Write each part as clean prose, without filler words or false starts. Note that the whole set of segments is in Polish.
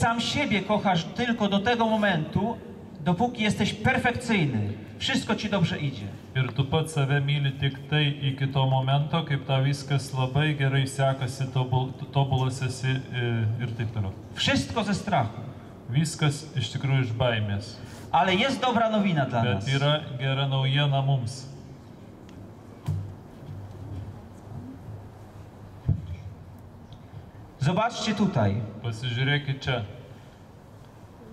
Sam siebie kochasz tylko do tego momentu, dopóki jesteś perfekcyjny. Wszystko ci dobrze idzie. Ir tu pats save myli tik tai iki to momento, kaip tau viskas labai gerai sekasi, tobulas esi ir taip toliau. Wszystko ze strachu. Viskas iš tikrųjų iš baimės. Ale jest dobra nowina dla nas. Bet yra gera naujiena mums. Zobaczcie tutaj. Pasižiūrėkit čia.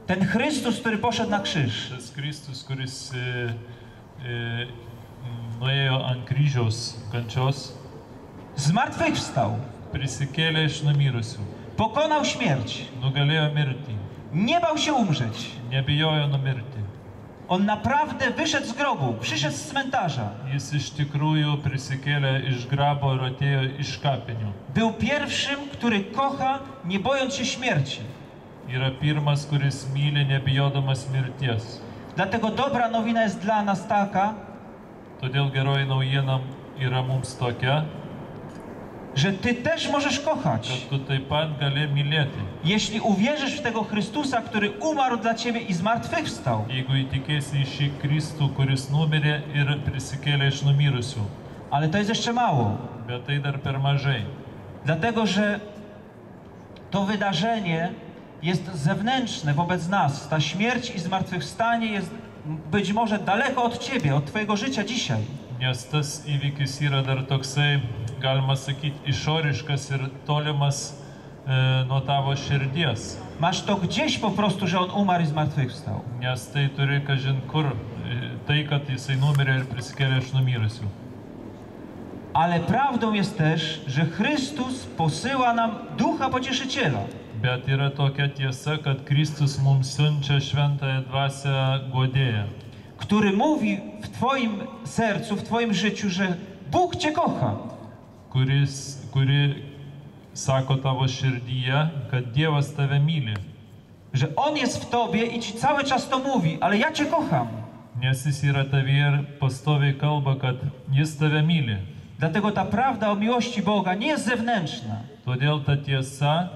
Ten Chrystus, który poszedł na krzyż. Tas Kristus, kuris nuėjo ant kryžiaus kančios, Zmartwychwstał. prisikėlė iš numirusių, Pokonał śmierć. nugalėjo mirtį, Nie bał się umrzeć. nebijojo numirti. On naprawdę wyszedł z grobu, przyszedł z cmentarza. Jis iš tikrųjų prisikėlė iš grabo ir atėjo iš kapinių. Był pierwszym, który kocha, nie bojąc się śmierci. Yra pirmas, kuris myli nebijodamas mirties. Dlatego dobra nowina jest dla nas taka, Todėl geroji naujiena yra mums tokia, że ty też możesz kochać. kad tu taip pat gali mylėti. Jeśli uwierzysz w tego Chrystusa, który umarł dla ciebie i zmartwychwstał. Jeigu įtikėsi į šį Kristų, kuris numirė ir prisikėlė iš numirusių. Ale to jest jeszcze mało. Bet tai dar per mažai. Dlatego, że to wydarzenie jest zewnętrzne wobec nas. Ta śmierć i zmartwychwstanie jest być może daleko od ciebie, od twojego życia dzisiaj. Nes tas įvykis yra dar toksai, galima sakyti, išoriškas ir tolimas nuo tavo širdies. Masz to gdzieś po prostu, że on umarł i zmartwychwstał. Nes tai turi kažin kur, tai, kad jisai numirė ir prisikėlė iš numirusių. Ale prawdą jest też, że Chrystus posyła nam Ducha Pocieszyciela. Bet yra tokia tiesa, kad Kristus mums siunčia šventąją dvasią guodėją, Który mówi w twoim sercu, w twoim życiu, że Bóg cię kocha. kuri sako tavo širdyje, kad Dievas tave myli. Że On jest w tobie i ci cały czas to mówi, ale ja cię kocham. Nes jis yra tavyje ir pastoviai kalba, kad jis tave myli. Dlatego ta prawda o miłości Boga nie jest zewnętrzna. Todėl ta tiesa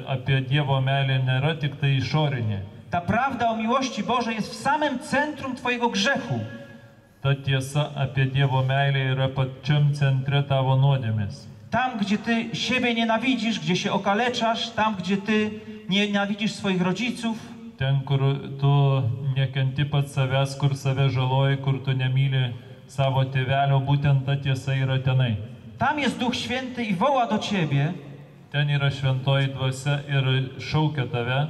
apie Dievo meilę nėra tik tai išorinė. Ta prawda o miłości Bożej jest w samym centrum twojego grzechu. Ta tiesa apie Dievo meilę yra pačiam centre tavo nuodėmės. Tam, gdzie ty siebie nienawidzisz, gdzie się okaleczasz, tam, gdzie ty nienawidzisz swoich rodziców, Ten, kur tu nekenti pats savęs, kur save žaloji, kur tu nemyli savo tėvelio, būtent ta tiesa yra tenai. tam jest Duch Święty i woła do ciebie, Ten yra šventoji dvasia ir šaukia tave,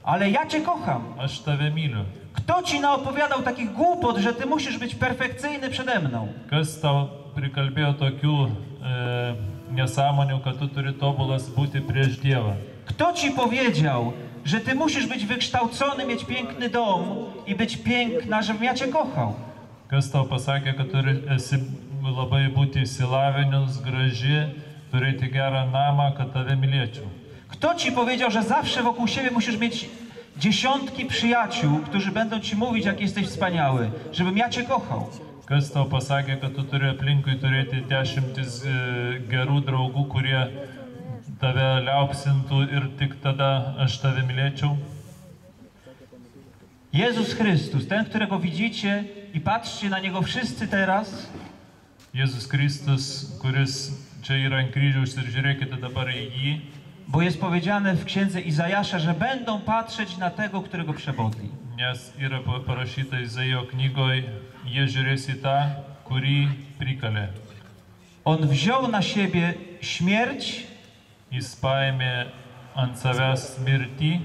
ale ja cię kocham. aš tave myliu. Kto ci naopowiadał takich głupot, że ty musisz być perfekcyjny przede mną? Kas tau prikalbėjo tokių nesąmonių, kad tu turi tobulas būti prieš Dievą? Kto ci powiedział, że ty musisz być wykształcony, mieć piękny dom i być piękna, żebym ja cię kochał? Kas tau pasakė, kad esi labai būti išsilavinus, graži, turėti gerą namą, kad tave mylėčiau? Kto ci powiedział, że zawsze wokół siebie musisz mieć dziesiątki przyjaciół, którzy będą ci mówić, jak jesteś wspaniały, żebym ja cię kochał? Kas tau pasakė, kad tu turi aplinkui turėti 10 gerų draugų, kurie tave liaupsintų ir tik tada aš tave mylėčiau? Jezus Chrystus, ten, którego widzicie i patrzcie na Niego wszyscy teraz, Jėzus Kristus, kuris čia yra ant kryžiaus ir žiūrėkite dabar į jį, bo jest powiedziane w księdze Izajasza, że będą patrzeć na tego, którego przebodli. nes yra parašyta Izaijo knygoje, jie žiūrės į tą, kurį prikalė. On wziął na siebie śmierć, Jis paėmė ant savęs mirtį,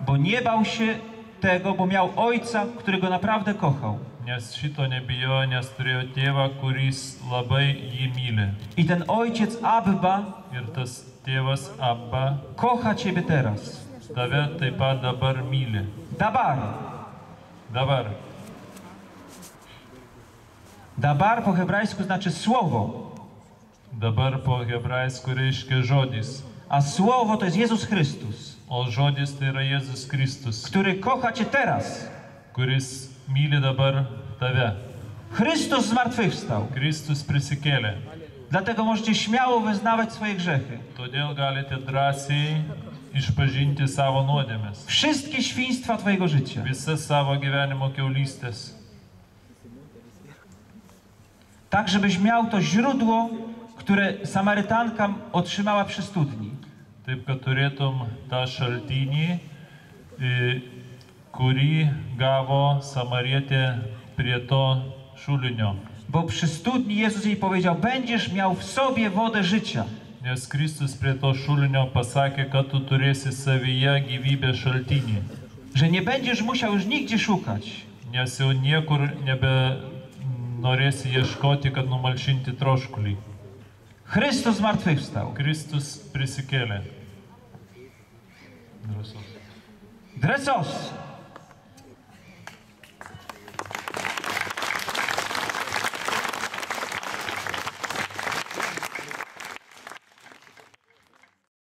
bo nie bał się tego, bo miał Ojca, którego naprawdę kochał. nes šito nebijojo, nes turėjo tėvą, kuris labai jį myli. I ten Ojciec Abba Ir tas tėvas Abba kocha ciebie teraz. tave taip pat dabar myli. Dabar. Dabar. Dabar po hebrajsku znaczy słowo, Dabar po hebrajsku reiškia žodis. a słowo to jest Jezus Chrystus, O žodis tai yra Jėzus Kristus, który kocha cię teraz. kuris myli dabar tave. Chrystus zmartwychwstał. Kristus prisikėlė. Dlatego możecie śmiało wyznawać swoje grzechy. Todėl galite drąsiai išpažinti savo nuodėmes, wszystkie świństwa twojego życia. visas savo gyvenimo kiaulystės, Tak, żebyś miał to źródło, które Samarytanka otrzymała przy studni. taip kad turėtum tą šaltinį, kurį gavo Samarietė prie to šulinio. Bo przy studni Jezus jej powiedział, będziesz miał w sobie wodę życia. Nes Kristus prie to šulinio pasakė, kad tu turėsi savyje gyvybės šaltinį, Że nie będziesz musiał już nigdzie szukać. nes jau niekur nebe norėsi ieškoti, kad numalšinti troškulį. Chrystus zmartwychwstał. Kristus prisikėlė. Drąsos. Dresos!